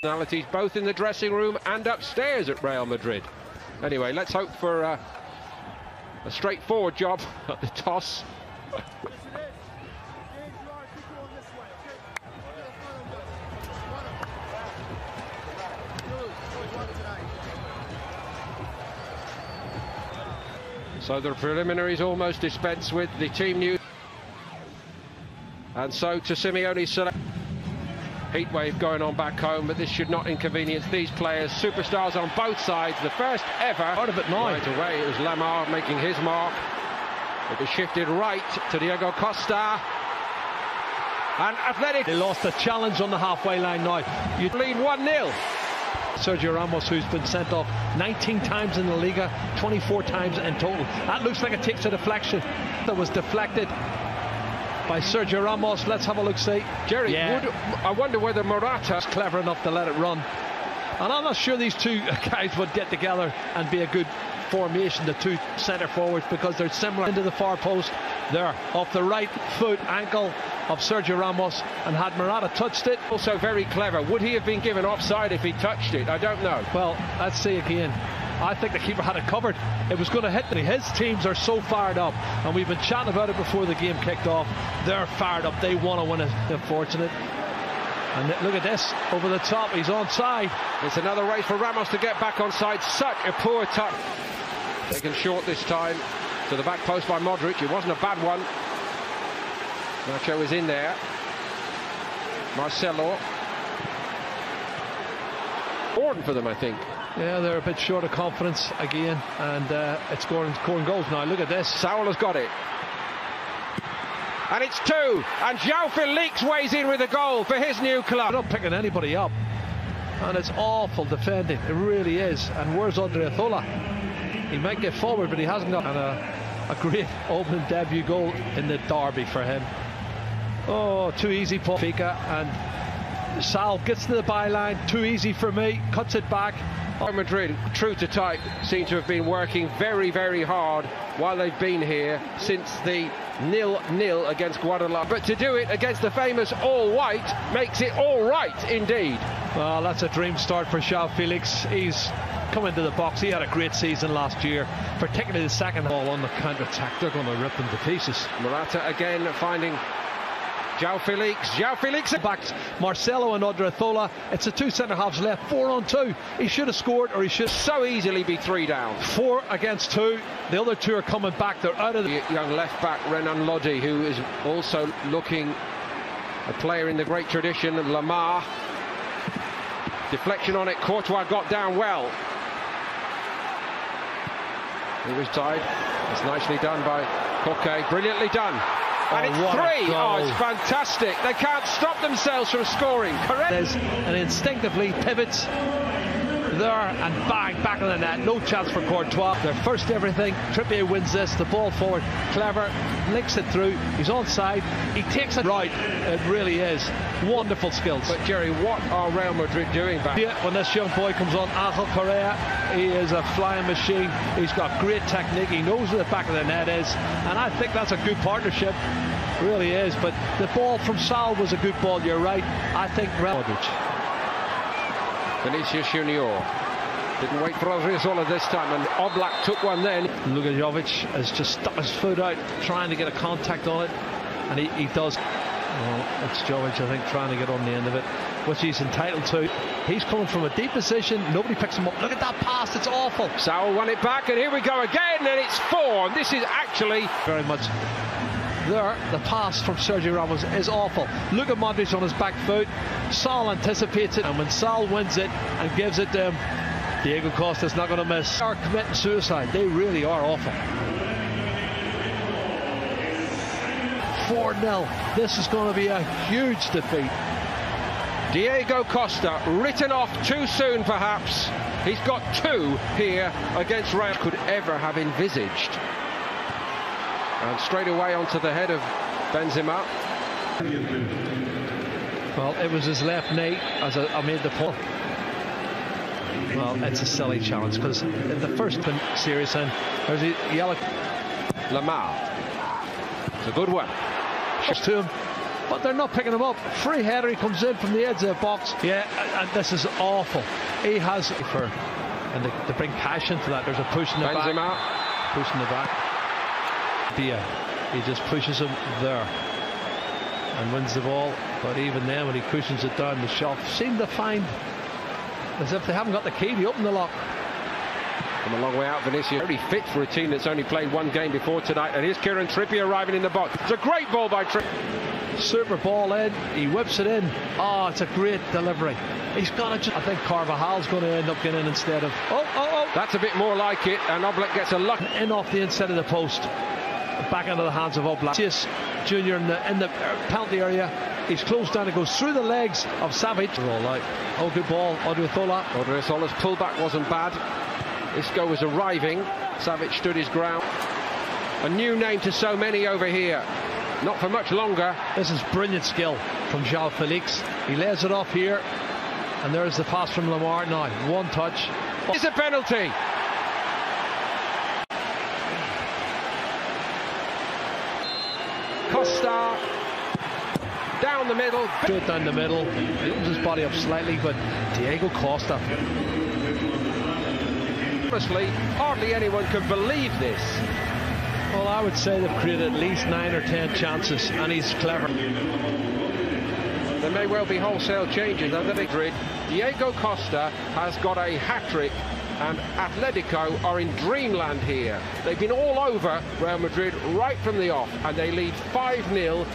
Personalities both in the dressing room and upstairs at Real Madrid. Anyway, let's hope for a straightforward job at the toss. So the preliminaries almost dispensed with. The team news. And so to Simeone's select. Heatwave going on back home, but this should not inconvenience these players. Superstars on both sides. The first ever. Out of it now. Right away, it was Lamar making his mark. It was shifted right to Diego Costa. And Atletico. They lost the challenge on the halfway line now. You lead 1-0. Sergio Ramos, who's been sent off 19 times in the Liga, 24 times in total. That looks like it takes a deflection. That was deflected by Sergio Ramos. Let's have a look, see. Jerry, I wonder whether Morata's clever enough to let it run. And I'm not sure these two guys would get together and be a good formation, the two centre forwards, because they're similar. Into the far post there, off the right foot ankle of Sergio Ramos, and had Morata touched it. Also very clever. Would he have been given offside if he touched it? I don't know. Well, let's see again. I think the keeper had it covered. It was going to hit. His teams are so fired up, and we've been chatting about it before the game kicked off. They're fired up. They want to win it. Unfortunate. And look at this, over the top. He's onside. It's another race for Ramos to get back onside. Such a poor touch. Taken short this time to the back post by Madrid. It wasn't a bad one. Nacho is in there. Marcelo. Important for them, I think. Yeah, they're a bit short of confidence again, and it's scoring goals now. Look at this. Saul has got it. And it's 2. And João Felix weighs in with a goal for his new club. They're not picking anybody up. And it's awful defending. It really is. And where's Odriozola? He might get forward, but he hasn't got. And a great opening debut goal in the derby for him. Oh, too easy for Fika. And Sal gets to the byline. Too easy for me. Cuts it back. Madrid, true to type, seem to have been working very, very hard while they've been here since the 0-0 against Guadalajara. But to do it against the famous all-white makes it all right indeed. Well, that's a dream start for João Felix. He's come into the box. He had a great season last year, particularly the second ball on the counter-attack. They're going to rip them to pieces. Morata again finding João Felix back Marcelo and Odriozola. It's the two centre halves left, 4-on-2. He should have scored, or he should so easily be 3 down. 4 against 2. The other 2 are coming back. They're out of the young left back Renan Lodi, who is also looking a player in the great tradition. Lamar, deflection on it. Courtois got down well. He was tied. It's nicely done by Koke. Brilliantly done. And it's 3. Oh, it's fantastic. They can't stop themselves from scoring. Correct. And instinctively pivots there and bang, back in the net. No chance for Courtois. Their first everything. Trippier wins this. The ball forward. Clever. Links it through. He's onside. He takes it right. It really is. Wonderful skills. But Jerry, what are Real Madrid doing back? When this young boy comes on, Angel Correa, he is a flying machine. He's got great technique. He knows where the back of the net is. And I think that's a good partnership. Really is. But the ball from Sal was a good ball. You're right. I think Vinicius Junior didn't wait for Odriozola this time, and Oblak took one then. Lukajovic has just stuck his foot out, trying to get a contact on it, and he does. Well, it's Jovic, I think, trying to get on the end of it, which he's entitled to. He's coming from a deep position. Nobody picks him up. Look at that pass. It's awful. Saul won it back, and here we go again, and it's 4. And this is actually very much. There, the pass from Sergio Ramos is awful. Look at Modric on his back foot. Sal anticipates it, and when Sal wins it and gives it to him, Diego Costa's not going to miss. They are committing suicide. They really are awful. 4-0. This is going to be a huge defeat. Diego Costa written off too soon, perhaps. He's got 2 here against Real. Could ever have envisaged. And straight away onto the head of Benzema. Well, it was his left knee, as I made the point. Well, it's a silly challenge, because in the first series, there's a yellow. Lamar. It's a good one. To him. but they're not picking him up. Free header, he comes in from the edge of the box. Yeah, and this is awful. He has and they bring passion to that. There's a push in the back. Push in the back. He just pushes him there and wins the ball. But even then, when he cushions it down, the shot seem to find as if they haven't got the key to open the lock. From a long way out, Vinicius very fit for a team that's only played one game before tonight. And here's Kieran Trippier arriving in the box. It's a great ball by Trippier. Super ball in. He whips it in. Oh, it's a great delivery. He's got to. I think Carvajal's going to end up getting in instead of. Oh! That's a bit more like it. And Oblak gets a luck in off the inside of the post. Back into the hands of Oblak. Junior in the penalty area. He's closed down and goes through the legs of Savage. All out. Oh, good ball. Odriozola's pullback wasn't bad. Isco was arriving. Savage stood his ground. A new name to so many over here. Not for much longer. This is brilliant skill from João Felix. He lays it off here. And there's the pass from Lamar now. One touch. It's a penalty. Costa. Down the middle. Straight down the middle. He opens his body up slightly, but Diego Costa. Honestly, hardly anyone can believe this. Well, I would say they've created at least 9 or 10 chances, and he's clever. There may well be wholesale changes under Madrid. Diego Costa has got a hat-trick, and Atletico are in dreamland here. They've been all over Real Madrid right from the off, and they lead 5-0.